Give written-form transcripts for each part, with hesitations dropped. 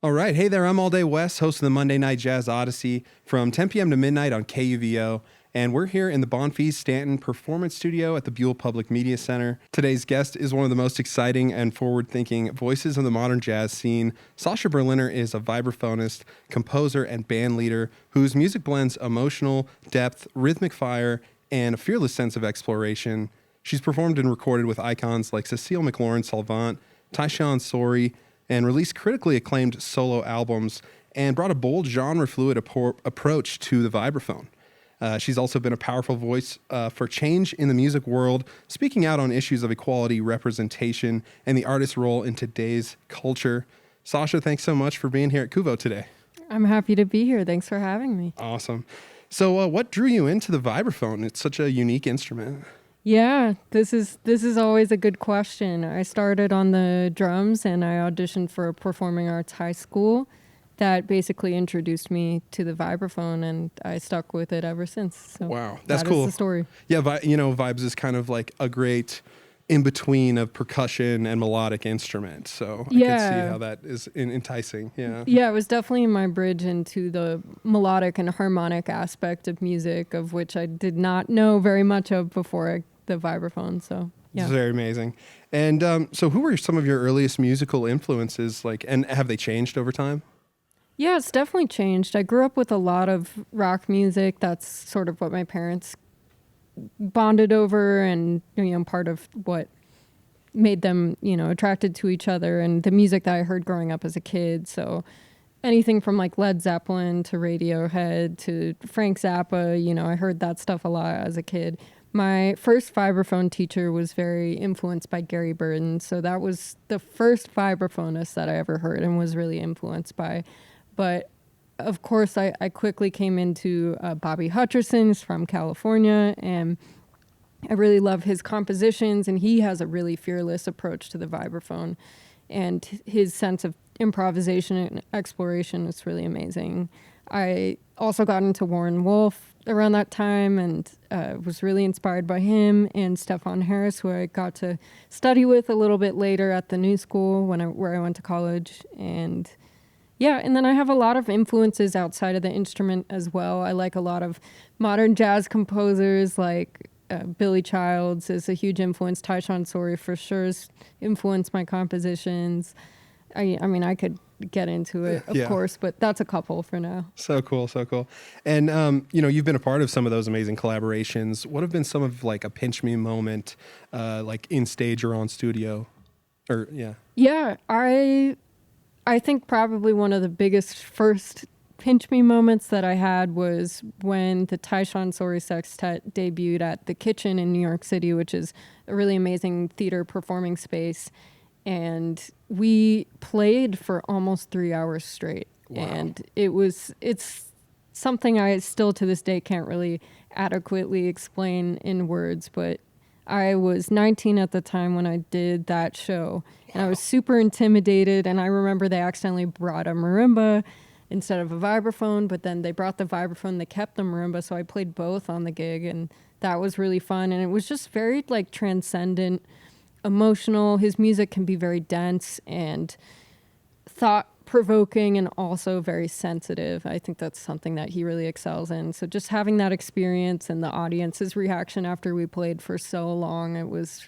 All right. Hey there. I'm All Day West, host of the Monday Night Jazz Odyssey from 10 p.m. to midnight on KUVO. And we're here in the Bonfils-Stanton Performance Studio at the Buell Public Media Center. Today's guest is one of the most exciting and forward-thinking voices of the modern jazz scene. Sasha Berliner is a vibraphonist, composer, and band leader whose music blends emotional depth, rhythmic fire, and a fearless sense of exploration. She's performed and recorded with icons like Cecile McLaurin-Salvant, Tyshawn Sorey, and released critically acclaimed solo albums, and brought a bold genre-fluid approach to the vibraphone. She's also been a powerful voice for change in the music world, speaking out on issues of equality, representation, and the artist's role in today's culture. Sasha, thanks so much for being here at KUVO today. I'm happy to be here. Thanks for having me. Awesome. So what drew you into the vibraphone? It's such a unique instrument. Yeah, this is always a good question. I started on the drums and I auditioned for a performing arts high school that basically introduced me to the vibraphone, and I stuck with it ever since. So wow, that's that cool. Is the story. Yeah, vibes is kind of like a great in-between of percussion and melodic instrument. So I can see how that is enticing. Yeah. Yeah, it was definitely my bridge into the melodic and harmonic aspect of music, of which I did not know very much of before the vibraphone. So yeah. It's very amazing. And so who were some of your earliest musical influences, and have they changed over time? Yeah, it's definitely changed. I grew up with a lot of rock music. That's sort of what my parents bonded over, and part of what made them attracted to each other, and the music that I heard growing up as a kid. So anything from like Led Zeppelin to Radiohead to Frank Zappa, I heard that stuff a lot as a kid. My first vibraphone teacher was very influenced by Gary Burton, so that was the first vibraphonist that I ever heard and was really influenced by. But of course, I quickly came into Bobby Hutcherson's from California, and I really love his compositions, and he has a really fearless approach to the vibraphone, and his sense of improvisation and exploration is really amazing. I also got into Warren Wolf around that time, and was really inspired by him and Stefon Harris, who I got to study with a little bit later at the New School where I went to college. And yeah, and then I have a lot of influences outside of the instrument as well. I like a lot of modern jazz composers, like Billy Childs is a huge influence. Tyshawn Sorey for sure has influenced my compositions. I mean, I could get into it, of course, but that's a couple for now. So cool. And, you've been a part of some of those amazing collaborations. What have been some of like a pinch me moment, like in stage or on studio? Yeah, I think probably one of the biggest first pinch me moments that I had was when the Tyshawn Sorey Sextet debuted at The Kitchen in New York City, which is a really amazing theater performing space. And we played for almost 3 hours straight. Wow. And it's something I still to this day can't really adequately explain in words, but I was 19 at the time when I did that show. Wow. And I was super intimidated, and I remember they accidentally brought a marimba instead of a vibraphone, but then they brought the vibraphone, they kept the marimba, so I played both on the gig, and that was really fun. And it was just very like transcendent, emotional. His music can be very dense and thought-provoking and also very sensitive. I think that's something that he really excels in. So just having that experience and the audience's reaction after we played for so long, it was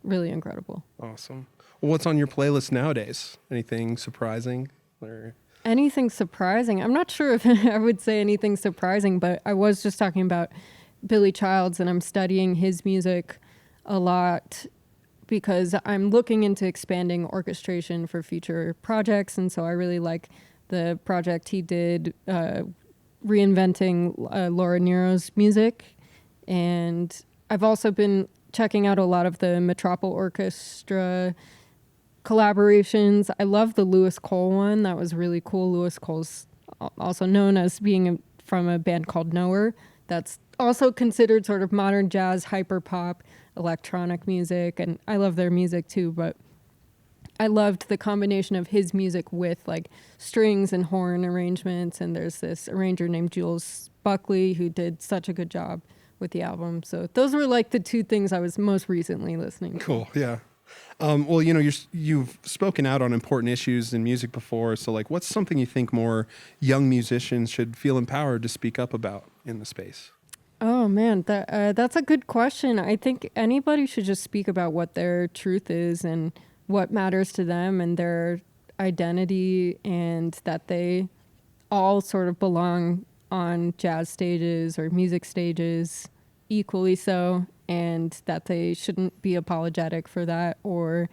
really incredible. Awesome. Well, what's on your playlist nowadays? Anything surprising? Anything surprising? I'm not sure if I would say anything surprising, but I was just talking about Billy Childs, and I'm studying his music a lot because I'm looking into expanding orchestration for future projects. And so I really like the project he did reinventing Laura Nero's music. And I've also been checking out a lot of the Metropole Orchestra collaborations. I love the Lewis Cole one. That was really cool. Lewis Cole's also known as being from a band called Knower. That's also considered sort of modern jazz, hyper pop, electronic music, and I love their music too, but I loved the combination of his music with like strings and horn arrangements, and there's this arranger named Jules Buckley who did such a good job with the album. So those were like the two things I was most recently listening to. Cool, yeah. Well, you've spoken out on important issues in music before. So, like, what's something you think more young musicians should feel empowered to speak up about in the space? Oh man, that's a good question. I think anybody should just speak about what their truth is and what matters to them and their identity, and that they all sort of belong on jazz stages or music stages equally so, and that they shouldn't be apologetic for that or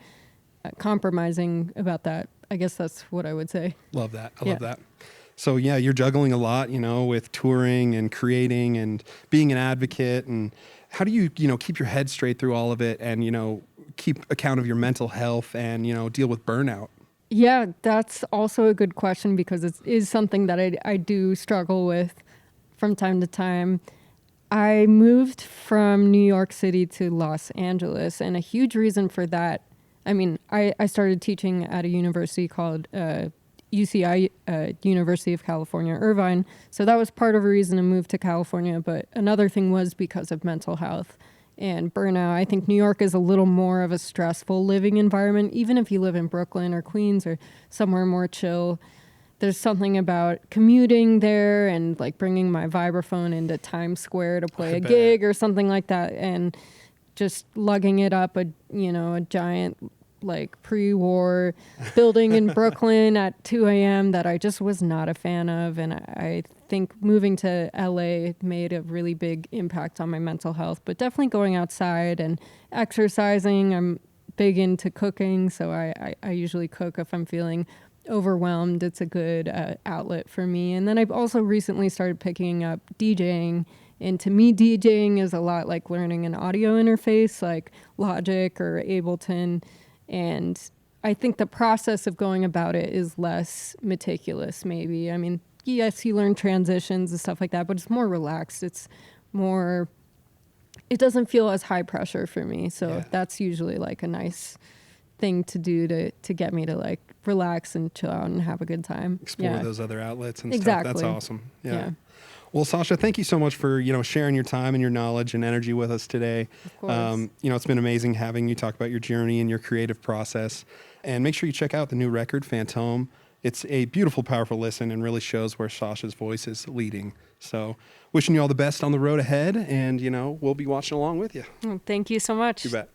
compromising about that. I guess that's what I would say. Love that. I love that. So yeah, you're juggling a lot, with touring and creating and being an advocate. And how do you, keep your head straight through all of it and, keep account of your mental health and, deal with burnout? Yeah, that's also a good question because it is something that I do struggle with from time to time. I moved from New York City to Los Angeles, and a huge reason for that, I started teaching at a university called UCI, University of California, Irvine. So that was part of a reason to move to California. But another thing was because of mental health and burnout. I think New York is a little more of a stressful living environment, even if you live in Brooklyn or Queens or somewhere more chill. There's something about commuting there and like bringing my vibraphone into Times Square to play a gig or something like that, and just lugging it up a giant like pre-war building in Brooklyn at 2 a.m. that I just was not a fan of. And I think moving to LA made a really big impact on my mental health, but definitely going outside and exercising. I'm big into cooking, so I usually cook if I'm feeling overwhelmed. It's a good outlet for me. And then I've also recently started picking up DJing. And to me, DJing is a lot like learning an audio interface like Logic or Ableton. And I think the process of going about it is less meticulous, maybe. Yes, you learn transitions and stuff like that, but it's more relaxed. It doesn't feel as high pressure for me. So that's usually like a nice thing to do to get me to like relax and chill out and have a good time. Explore those other outlets and stuff. That's awesome. Yeah. Well, Sasha, thank you so much for, sharing your time and your knowledge and energy with us today. Of course. It's been amazing having you talk about your journey and your creative process. And make sure you check out the new record, Fantôme. It's a beautiful, powerful listen and really shows where Sasha's voice is leading. So wishing you all the best on the road ahead. And, we'll be watching along with you. Thank you so much. You bet.